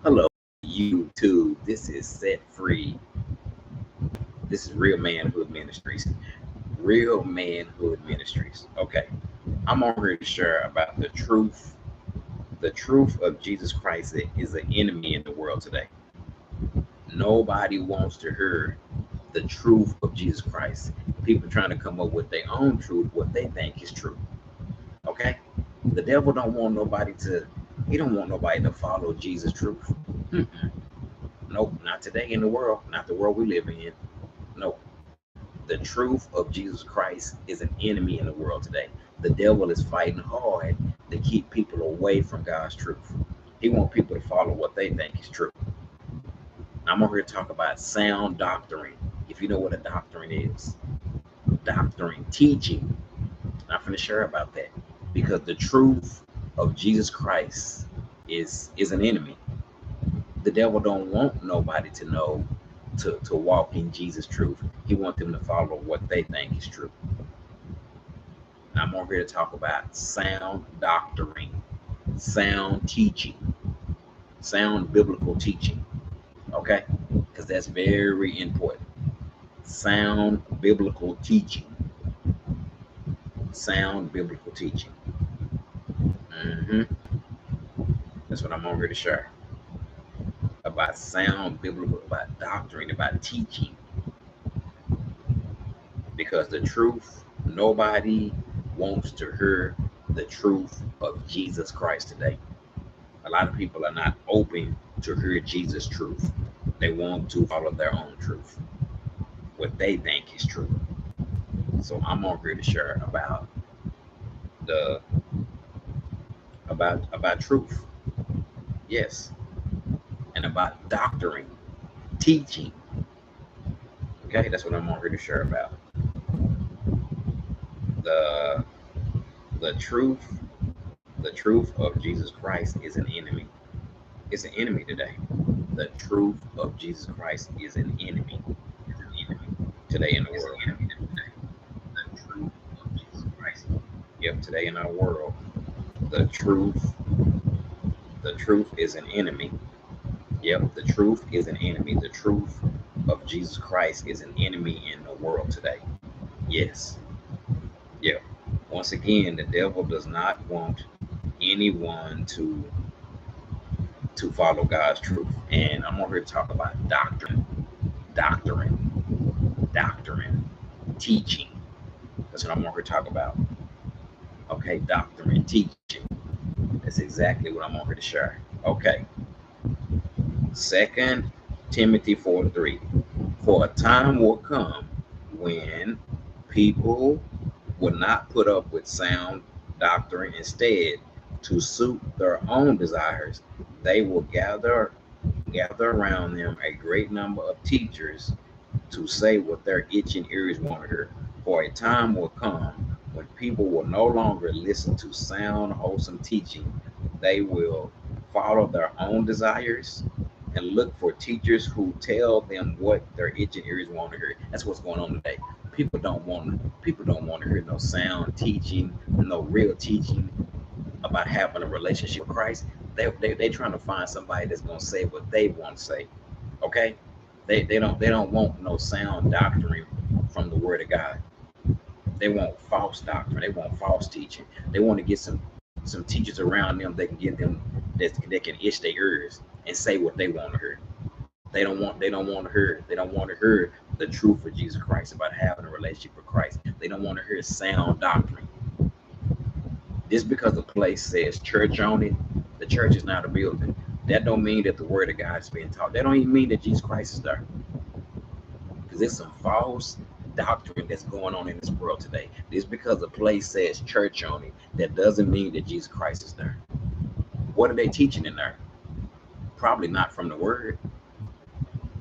Hello, YouTube. This is Set Free. This is Real Manhood Ministries. Real Manhood Ministries. Okay, I'm on here to share about the truth. The truth of Jesus Christ is an enemy in the world today. Nobody wants to hear the truth of Jesus Christ. People trying to come up with their own truth, what they think is true. Okay, the devil don't want nobody to. He don't want nobody to follow Jesus' truth. Nope, not today in the world, not the world we live in. No, the truth of Jesus Christ is an enemy in the world today. The devil is fighting hard to keep people away from God's truth. He wants people to follow what they think is true. I'm over here to talk about sound doctrine. If you know what a doctrine is, doctrine, teaching. I'm going to share about that because the truth of Jesus Christ is an enemy. The devil don't want nobody to know to walk in Jesus' truth. He wants them to follow what they think is true. And I'm over here to talk about sound doctrine, sound teaching, sound biblical teaching. Okay? Because that's very important. Sound biblical teaching. Sound biblical teaching. hmm That's what I'm over here to share. About sound biblical, about doctrine, about teaching. Because the truth, nobody wants to hear the truth of Jesus Christ today. A lot of people are not open to hear Jesus' truth. They want to follow their own truth, what they think is true. So I'm on here to share about the about truth, yes, and about doctrine, teaching. Okay, that's what I'm on here to share about. The the truth, the truth of Jesus Christ is an enemy. It's an enemy today. The truth of Jesus Christ is an enemy. Is an enemy today in the world. The truth of Jesus Christ. Yep, today in our world, the truth is an enemy. Yep, the truth is an enemy. The truth of Jesus Christ is an enemy in the world today. Yes. Yep. Once again, the devil does not want anyone to follow God's truth. And I'm over here to talk about doctrine, teaching. That's what I'm over here to talk about. Okay, doctrine, teaching. That's exactly what I'm over here to share. Okay. Second Timothy 4:3. For a time will come when people will not put up with sound doctrine. Instead, to suit their own desires, they will gather around them a great number of teachers to say what their itching ears want to hear. For a time will come when people will no longer listen to sound, wholesome teaching. They will follow their own desires and look for teachers who tell them what their itching ears want to hear. That's what's going on today. People don't want to hear no sound teaching, no real teaching about having a relationship with Christ. They trying to find somebody that's gonna say what they want to say. Okay? They don't want no sound doctrine from the Word of God. They want false doctrine. They want false teaching. They want to get some teachers around them that can get them that can itch their ears and say what they want to hear. They don't want to hear the truth of Jesus Christ about having a relationship with Christ. They don't want to hear sound doctrine. Just because the place says church on it, the church is not a building. That don't mean that the word of God is being taught. That don't even mean that Jesus Christ is there. Because there's some false doctrine that's going on in this world today. Just because a place says church on it, that doesn't mean that Jesus Christ is there. What are they teaching in there? Probably not from the word.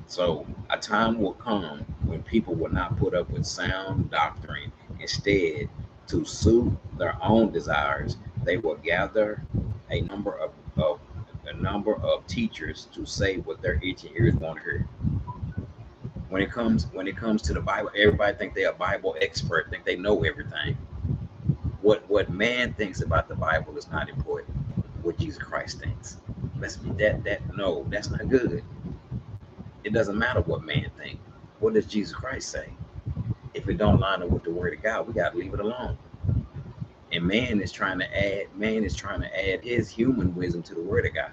So a time will come when people will not put up with sound doctrine. Instead, to suit their own desires, they will gather a number of a number of teachers to say what their itching ears want to hear. When it comes to the Bible, everybody think they're a Bible expert, think they know everything. What man thinks about the Bible is not important. what Jesus Christ thinks. No, that's not good. It doesn't matter what man thinks. What does Jesus Christ say? If it don't line up with the word of God, we gotta leave it alone. And man is trying to add his human wisdom to the word of God.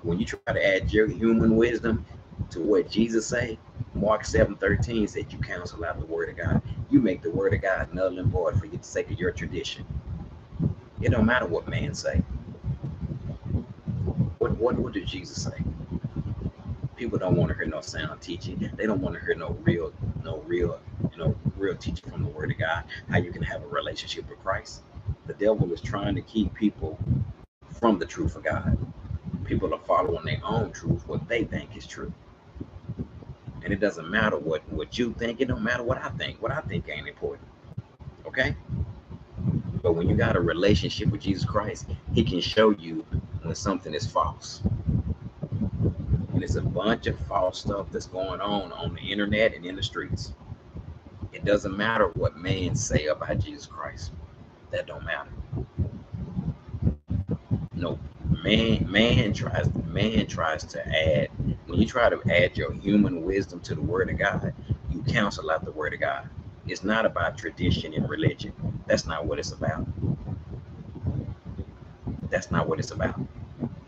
When you try to add your human wisdom to what Jesus say, Mark 7:13 said you cancel out the word of God. You make the word of God null and void for the sake of your tradition. It don't matter what man say. What did Jesus say? People don't want to hear no sound teaching. They don't want to hear no real teaching from the word of God. How you can have a relationship with Christ. The devil is trying to keep people from the truth of God. People are following their own truth, what they think is true. And it doesn't matter what you think. It don't matter what I think. What I think ain't important. Okay? But when you got a relationship with Jesus Christ, he can show you when something is false. And it's a bunch of false stuff that's going on the internet and in the streets. It doesn't matter what man say about Jesus Christ. That don't matter. No, man tries to add. When you try to add your human wisdom to the word of God, you cancel out the word of God. It's not about tradition and religion. That's not what it's about. That's not what it's about.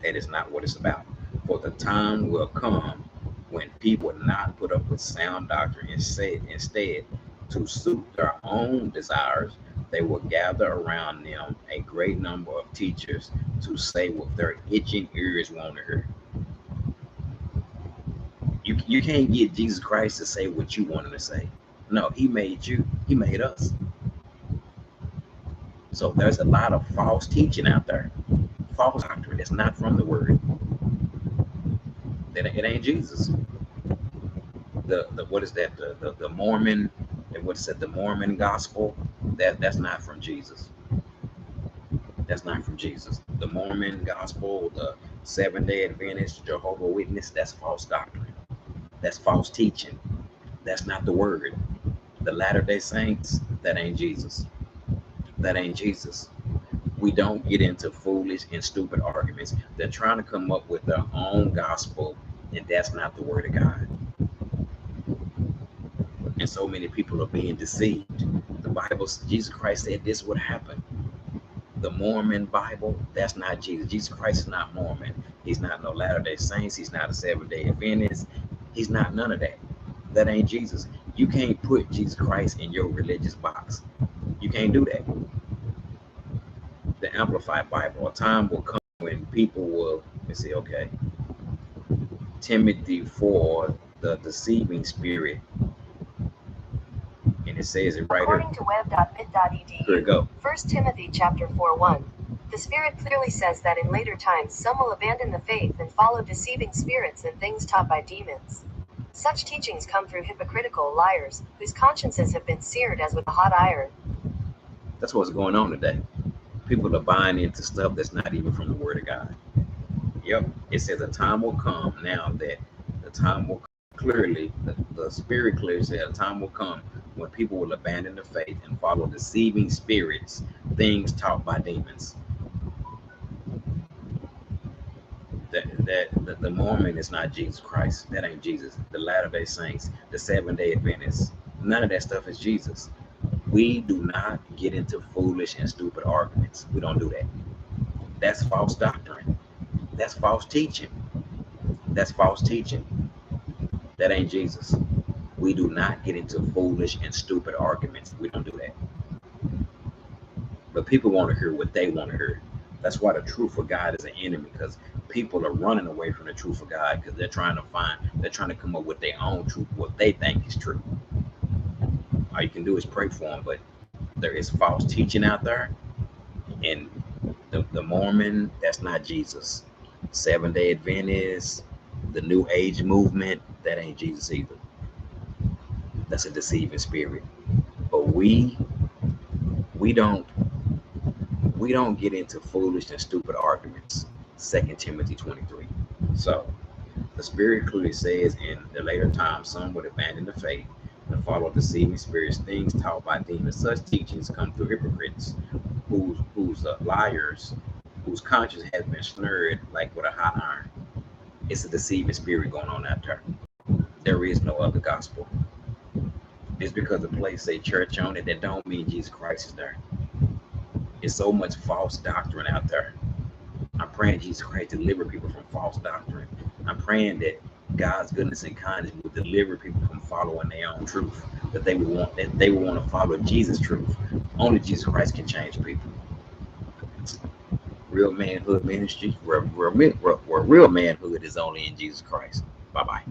That is not what it's about. For the time will come when people will not put up with sound doctrine and say instead to suit their own desires, they will gather around them a great number of teachers to say what their itching ears want to hear. You can't get Jesus Christ to say what you want him to say. No, he made you. He made us. So there's a lot of false teaching out there. False doctrine that's not from the word. It ain't Jesus. The what is that? The Mormon, what is it? The Mormon gospel. That's not from Jesus. That's not from Jesus. The Mormon gospel, the Seventh-day Adventist, Jehovah's Witness, that's false doctrine. That's false teaching. That's not the word. The Latter-day Saints, that ain't Jesus. That ain't Jesus. We don't get into foolish and stupid arguments. They're trying to come up with their own gospel, and that's not the word of God. And so many people are being deceived. The Bible, Jesus Christ said this would happen. The Mormon Bible, that's not Jesus. Jesus Christ is not Mormon. He's not no Latter-day Saints. He's not a Seventh-day Adventist. He's not none of that. That ain't Jesus. You can't put Jesus Christ in your religious box. You can't do that. The Amplified Bible, a time will come when people will, let's see, okay. Timothy 4, the deceiving spirit. And it says it right According here. to web.bit.edu, Here we go. 1 Timothy chapter 4:1. The Spirit clearly says that in later times some will abandon the faith and follow deceiving spirits and things taught by demons. Such teachings come through hypocritical liars, whose consciences have been seared as with a hot iron. That's what's going on today. People are buying into stuff that's not even from the Word of God. Yep. It says a time will come now that the time will clearly, the Spirit clearly said a time will come when people will abandon the faith and follow deceiving spirits, things taught by demons. The Mormon is not Jesus Christ. That ain't Jesus. The Latter-day Saints, the Seventh-day Adventists, none of that stuff is Jesus. We do not get into foolish and stupid arguments. We don't do that. That's false doctrine. That's false teaching. That's false teaching. That ain't Jesus. We do not get into foolish and stupid arguments. We don't do that. But people want to hear what they want to hear. That's why the truth of God is an enemy, because people are running away from the truth of God because they're trying to come up with their own truth, what they think is true. All you can do is pray for them, but there is false teaching out there. And the Mormon, that's not Jesus. Seventh-day Adventist, the New Age movement, that ain't Jesus either. That's a deceiving spirit. But we don't get into foolish and stupid arguments. 2 Timothy 23. So the Spirit clearly says in the later times some would abandon the faith and follow deceiving spirits, things taught by demons. Such teachings come through hypocrites who's liars, whose conscience has been slurred like with a hot iron. It's a deceiving spirit going on out there. There is no other gospel. Just because a place say church on it, that don't mean Jesus Christ is there. There's so much false doctrine out there. I'm praying Jesus Christ deliver people from false doctrine. I'm praying that God's goodness and kindness will deliver people from following their own truth. That they would want to follow Jesus' truth. Only Jesus Christ can change people. Real manhood ministry, where real manhood is only in Jesus Christ. Bye-bye.